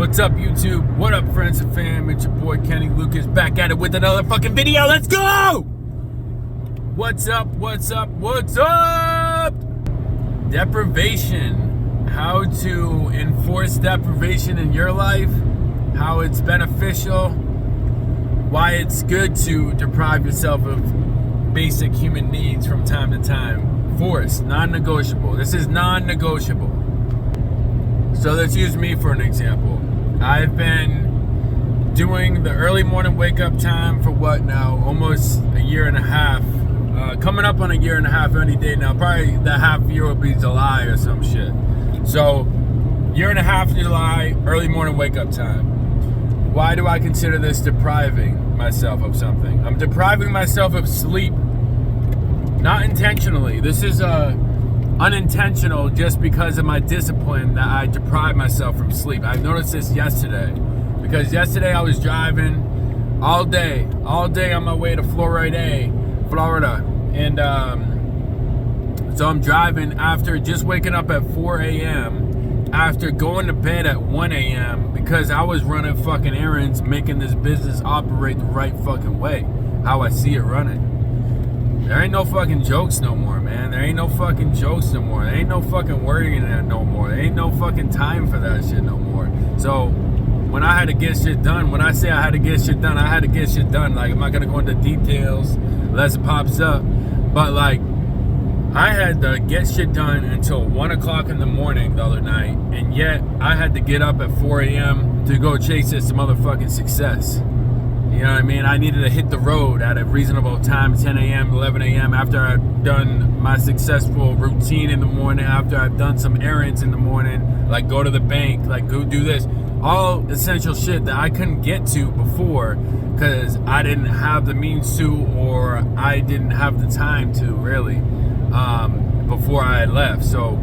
What's up, YouTube? What up, friends and fam? It's your boy Kenny Lucas back at it with another fucking video. Let's go! What's up? What's up? What's up? Deprivation. How to enforce deprivation in your life. How it's beneficial. Why it's good to deprive yourself of basic human needs from time to time. Forced, non-negotiable. This is non-negotiable. So let's use me for an example. I've been doing the early morning wake up time for what now? Almost a year and a half. Coming up on a year and a half any day now. Probably the half year will be July or some shit. So, year and a half July, early morning wake up time. Why do I consider this depriving myself of something? I'm depriving myself of sleep. Not intentionally. This is unintentional just because of my discipline that I deprive myself from sleep. I noticed this yesterday because yesterday I was driving all day on my way to Florida, and so I'm driving after just waking up at 4 a.m. after going to bed at 1 a.m. because I was running fucking errands, making this business operate the right fucking way, how I see it running. There ain't no fucking jokes no more, man. There ain't no fucking jokes no more. There ain't no fucking worrying that no more. There ain't no fucking time for that shit no more. So, when I had to get shit done, when I say I had to get shit done, I had to get shit done. Like, I'm not gonna go into details unless it pops up. But, like, I had to get shit done until 1 o'clock in the morning the other night. And yet, I had to get up at 4 a.m. to go chase this motherfucking success. You know what I mean? I needed to hit the road at a reasonable time, 10 a.m., 11 a.m., after I've done my successful routine in the morning, after I've done some errands in the morning, like go to the bank, like go do this. All essential shit that I couldn't get to before because I didn't have the means to, or I didn't have the time to, really, before I had left. So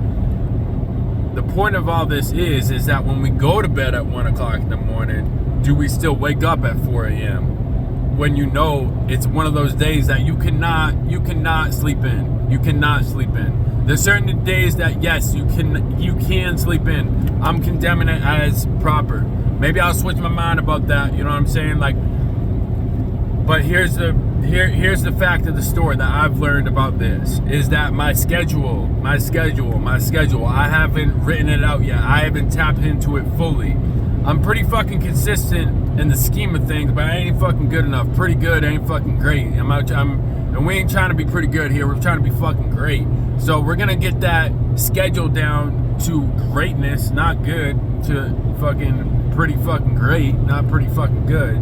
the point of all this is that when we go to bed at 1 o'clock in the morning, do we still wake up at 4 a.m. when you know it's one of those days that you cannot sleep in? You cannot sleep in. There's certain days that yes, you can sleep in. I'm condemning it as proper. Maybe I'll switch my mind about that. You know what I'm saying? Like, but here's the fact of the story that I've learned about this is that my schedule. I haven't written it out yet. I haven't tapped into it fully. I'm pretty fucking consistent in the scheme of things, but I ain't fucking good enough. Pretty good ain't fucking great. And we ain't trying to be pretty good here. We're trying to be fucking great. So we're gonna get that schedule down to greatness, not good, to fucking pretty fucking great, not pretty fucking good,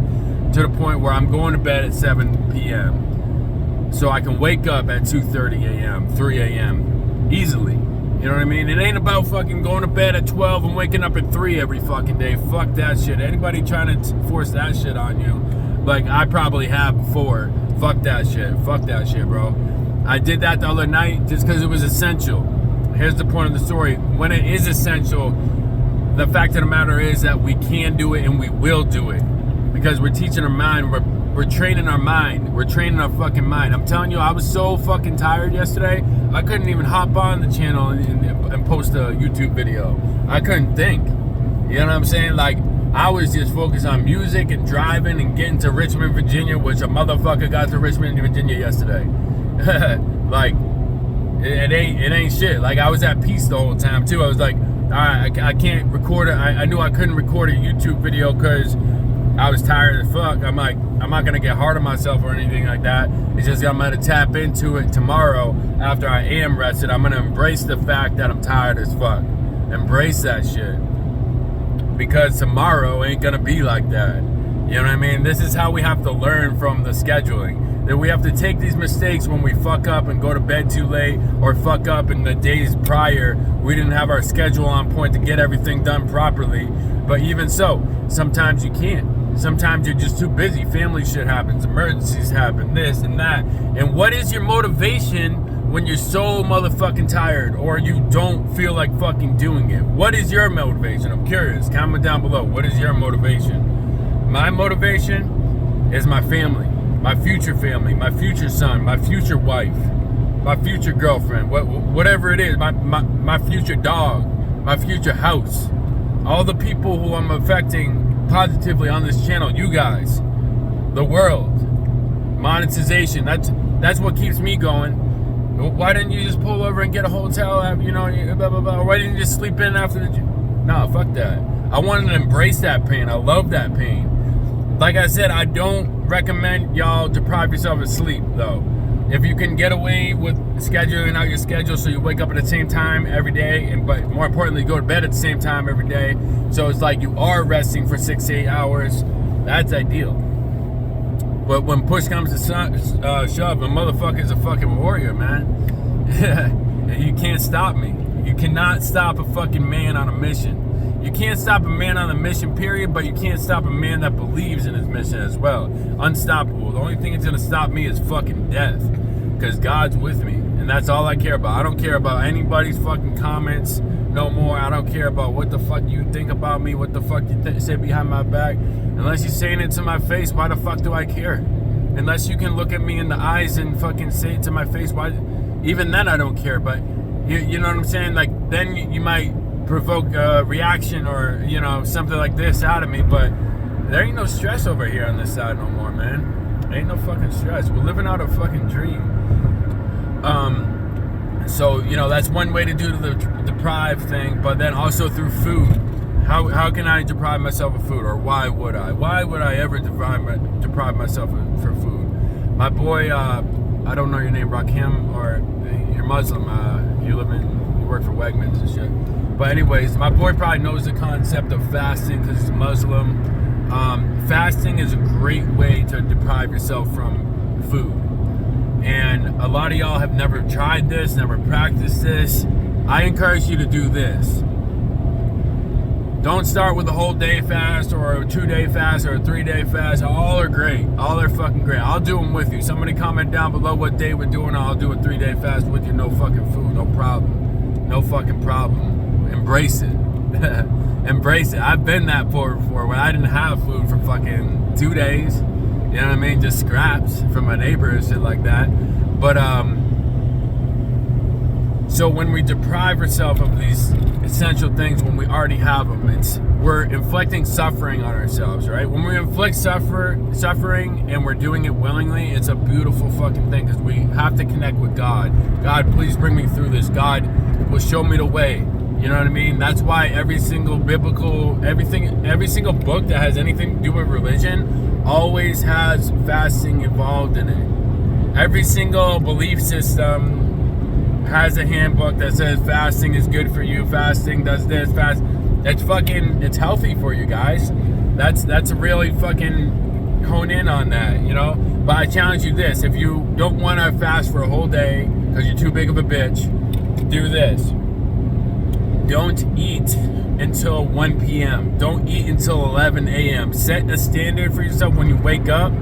to the point where I'm going to bed at 7 p.m. so I can wake up at 2:30 a.m., 3 a.m. easily. You know what I mean? It ain't about fucking going to bed at 12 and waking up at 3 every fucking day. Fuck that shit. Anybody trying to force that shit on you, like I probably have before. Fuck that shit. Fuck that shit, bro. I did that the other night just because it was essential. Here's the point of the story. When it is essential, the fact of the matter is that we can do it and we will do it. Because we're teaching our mind, we're training our mind. We're training our fucking mind. I'm telling you, I was so fucking tired yesterday. I couldn't even hop on the channel and post a YouTube video. I couldn't think. You know what I'm saying? Like, I was just focused on music and driving and getting to Richmond, Virginia, which a motherfucker got to Richmond, Virginia yesterday. Like, it ain't shit. Like, I was at peace the whole time, too. I was like, all right, I can't record it. I knew I couldn't record a YouTube video because I was tired as fuck. I'm like, I'm not gonna get hard on myself or anything like that. It's just I'm gonna tap into it tomorrow after I am rested. I'm gonna embrace the fact that I'm tired as fuck. Embrace that shit. Because tomorrow ain't gonna be like that. You know what I mean? This is how we have to learn from the scheduling. That we have to take these mistakes when we fuck up and go to bed too late, or fuck up in the days prior. We didn't have our schedule on point to get everything done properly. But even so, sometimes you can't. Sometimes you're just too busy. Family shit happens, emergencies happen, this and that. And what is your motivation when you're so motherfucking tired or you don't feel like fucking doing it? What is your motivation? I'm curious. Comment down below. What is your motivation? My motivation is my family, my future son, my future wife, my future girlfriend, whatever it is, my future dog, my future house. all the people who I'm affecting positively on this channel, you guys, the world, monetization. That's what keeps me going. Why didn't you just pull over and get a hotel? You know, blah blah blah. Why didn't you just sleep in after the gym? No, fuck that. I wanted to embrace that pain. I love that pain. Like I said, I don't recommend y'all deprive yourself of sleep though. If you can get away with scheduling out your schedule so you wake up at the same time every day, but more importantly, go to bed at the same time every day, so it's like you are resting for 6 to 8 hours, that's ideal. But when push comes to shove, a motherfucker's a fucking warrior, man. You can't stop me. You cannot stop a fucking man on a mission. You can't stop a man on a mission, period, but you can't stop a man that believes in his mission as well. Unstoppable. The only thing that's gonna stop me is fucking death, because God's with me, and that's all I care about. I don't care about anybody's fucking comments no more. I don't care about what the fuck you think about me, what the fuck you say behind my back. Unless you're saying it to my face, why the fuck do I care? Unless you can look at me in the eyes and fucking say it to my face, why? Even then I don't care, but you know what I'm saying? Like, then you might provoke a reaction or, you know, something like this out of me, but there ain't no stress over here on this side no more, man. Ain't no fucking stress. We're living out a fucking dream. So, you know, that's one way to do the deprive thing, but then also through food. How can I deprive myself of food, or why would I? Why would I ever deprive myself for food? My boy, I don't know your name, Rakim, or you're Muslim, you work for Wegmans and shit. But anyways, my boy probably knows the concept of fasting because he's Muslim. Fasting is a great way to deprive yourself from food. And a lot of y'all have never tried this, never practiced this. I encourage you to do this. Don't start with a whole day fast or a 2-day fast or a 3-day fast. All are great. All are fucking great. I'll do them with you. Somebody comment down below what day we're doing. I'll do a 3-day fast with you. No fucking food. No problem. No fucking problem. Embrace it. Embrace it. I've been that poor before when I didn't have food for fucking 2 days. You know what I mean? Just scraps from my neighbor and shit like that. But so when we deprive ourselves of these essential things when we already have them, we're inflicting suffering on ourselves, right? When we inflict suffering and we're doing it willingly, it's a beautiful fucking thing, because we have to connect with God. God, please bring me through this. God will show me the way. You know what I mean? That's why every single every single book that has anything to do with religion always has fasting involved in it. Every single belief system has a handbook that says fasting is good for you, fasting does this, it's healthy for you guys. That's really fucking hone in on that, you know? But I challenge you this: if you don't want to fast for a whole day because you're too big of a bitch, do this. Don't eat until 1 p.m. Don't eat until 11 a.m. Set a standard for yourself when you wake up,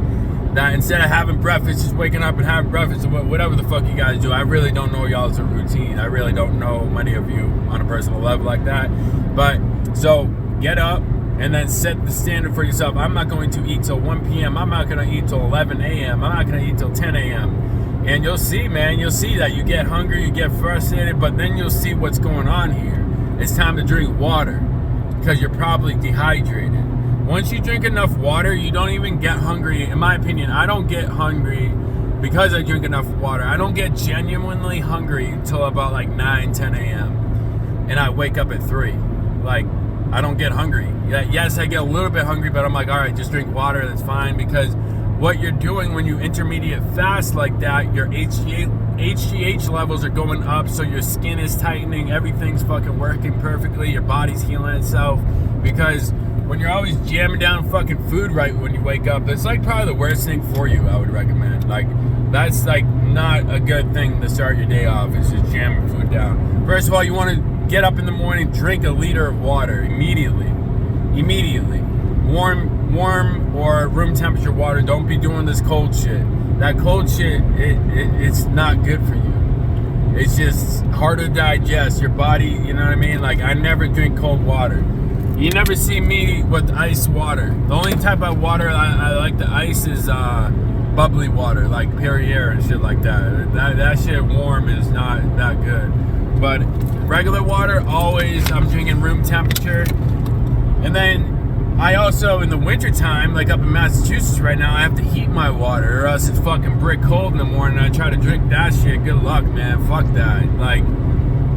that instead of having breakfast, just waking up and having breakfast, or whatever the fuck you guys do. I really don't know y'all's routine. I really don't know many of you on a personal level like that. But so get up and then set the standard for yourself. I'm not going to eat till 1 p.m. I'm not going to eat till 11 a.m. I'm not going to eat till 10 a.m. And you'll see, man, you'll see that you get hungry, you get frustrated, but then you'll see what's going on here. It's time to drink water because you're probably dehydrated. Once you drink enough water, you don't even get hungry. In my opinion, I don't get hungry because I drink enough water. I don't get genuinely hungry until about like 9, 10 a.m. And I wake up at 3. Like, I don't get hungry. Yes, I get a little bit hungry, but I'm like, all right, just drink water, that's fine. Because what you're doing when you intermediate fast like that, your HGH levels are going up, so your skin is tightening, everything's fucking working perfectly, your body's healing itself. Because when you're always jamming down fucking food right when you wake up, it's like probably the worst thing for you, I would recommend. Like, that's like not a good thing to start your day off, is just jamming food down. First of all, you want to get up in the morning, drink a liter of water immediately. Warm or room temperature water. Don't be doing this cold shit. That cold shit, it's not good for you. It's just hard to digest. Your body, you know what I mean? Like, I never drink cold water. You never see me with ice water. The only type of water I like to ice is bubbly water, like Perrier and shit like that. That shit warm is not that good. But regular water, always I'm drinking room temperature. And then I also, in the wintertime, like up in Massachusetts right now, I have to heat my water or else it's fucking brick cold in the morning. I try to drink that shit. Good luck, man. Fuck that. Like,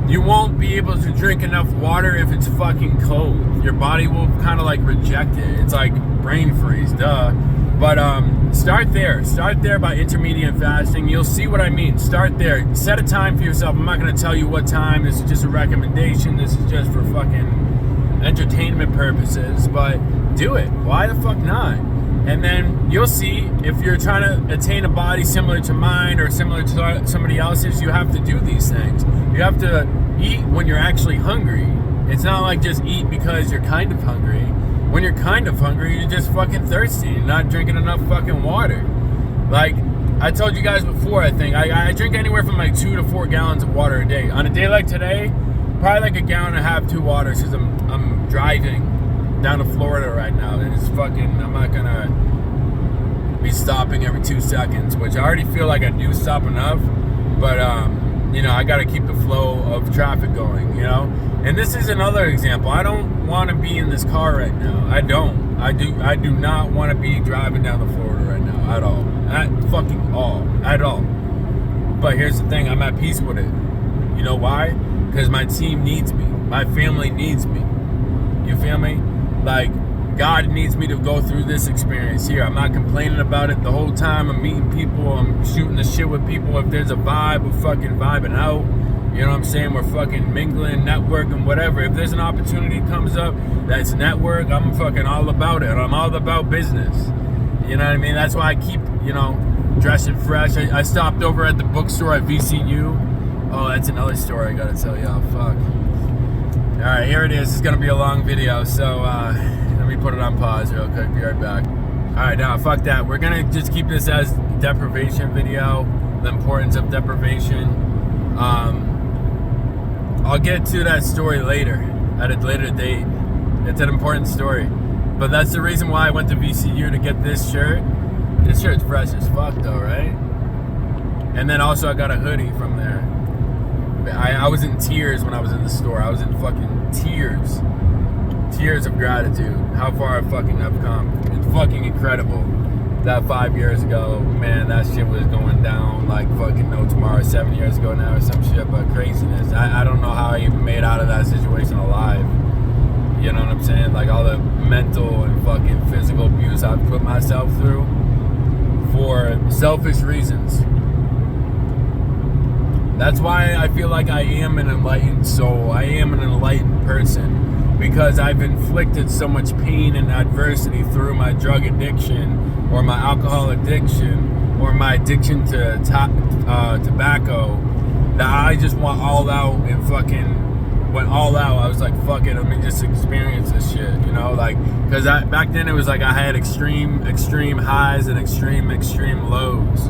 you won't be able to drink enough water if it's fucking cold. Your body will kind of like reject it. It's like brain freeze, duh. But start there. Start there by intermediate fasting. You'll see what I mean. Start there. Set a time for yourself. I'm not going to tell you what time. This is just a recommendation. This is just for fucking entertainment purposes. But do it. Why the fuck not? And then you'll see if you're trying to attain a body similar to mine or similar to somebody else's, you have to do these things. You have to eat when you're actually hungry. It's not like just eat because you're kind of hungry. When you're kind of hungry, you're just fucking thirsty. You're not drinking enough fucking water. Like, I told you guys before, I think, I drink anywhere from like 2 to 4 gallons of water a day. On a day like today, probably like 1.5 gallons, 2 waters, because I'm driving down to Florida right now, and it's fucking, I'm not gonna be stopping every 2 seconds, which I already feel like I do stop enough, but, you know, I gotta keep the flow of traffic going, you know? And this is another example. I don't want to be in this car right now. I don't. I do not want to be driving down to Florida right now at all. At fucking all. At all. But here's the thing. I'm at peace with it. You know why? Because my team needs me. My family needs me. You feel me? Like, God needs me to go through this experience here. I'm not complaining about it the whole time. I'm meeting people. I'm shooting the shit with people. If there's a vibe, we're fucking vibing out. You know what I'm saying? We're fucking mingling, networking, whatever. If there's an opportunity comes up that's network, I'm fucking all about it. I'm all about business. You know what I mean? That's why I keep, you know, dressing fresh. I stopped over at the bookstore at VCU. Oh, that's another story I gotta tell you. Oh, fuck. All right, here it is. It's gonna be a long video, so let me put it on pause real quick. Be right back. All right, now fuck that. We're gonna just keep this as deprivation video, the importance of deprivation. I'll get to that story later, at a later date. It's an important story. But that's the reason why I went to VCU to get this shirt. This shirt's fresh as fuck though, right? And then also I got a hoodie from there. I was in tears when I was in the store. I was in fucking tears. Tears of gratitude. How far I fucking have come. It's fucking incredible. That 5 years ago, man, that shit was going down like fucking no tomorrow. 7 years ago now or some shit, but craziness. I don't know how I even made out of that situation alive. You know what I'm saying? Like all the mental and fucking physical abuse I've put myself through for selfish reasons. That's why I feel like I am an enlightened soul. I am an enlightened person because I've inflicted so much pain and adversity through my drug addiction or my alcohol addiction or my addiction to tobacco that I just went all out and fucking went all out. I was like, fuck it, let me just experience this shit, you know? Like, because back then it was like I had extreme highs and extreme lows.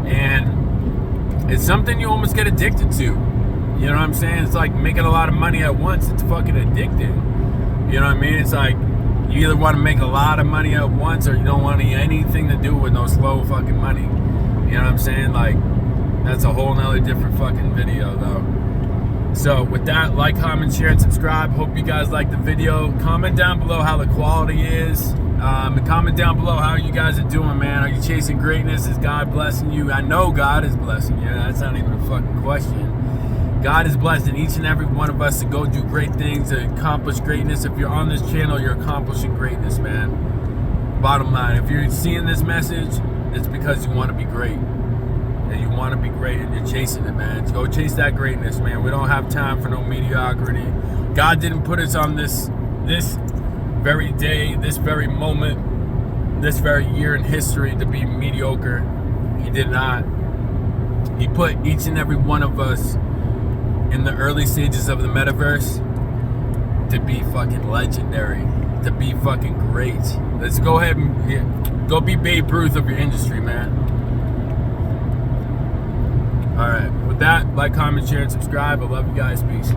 And it's something you almost get addicted to. You know what I'm saying? It's like making a lot of money at once. It's fucking addicting. You know what I mean? It's like you either want to make a lot of money at once or you don't want anything to do with no slow fucking money. You know what I'm saying? Like, that's a whole nother different fucking video though. So with that, like, comment, share, and subscribe. Hope you guys like the video. Comment down below how the quality is. And comment down below how you guys are doing, man. Are you chasing greatness? Is God blessing you? I know God is blessing you. That's not even a fucking question. God is blessing each and every one of us to go do great things, to accomplish greatness. If you're on this channel, you're accomplishing greatness, man. Bottom line, if you're seeing this message, it's because you want to be great. And you want to be great and you're chasing it, man. Go chase that greatness, man. We don't have time for no mediocrity. God didn't put us on this very day, this very moment, this very year in history to be mediocre. He did not. He put each and every one of us in the early stages of the metaverse to be fucking legendary, to be fucking great. Let's go ahead and go be Babe Ruth of your industry, man. All right, with that, like, comment, share, and subscribe. I love you guys. Peace.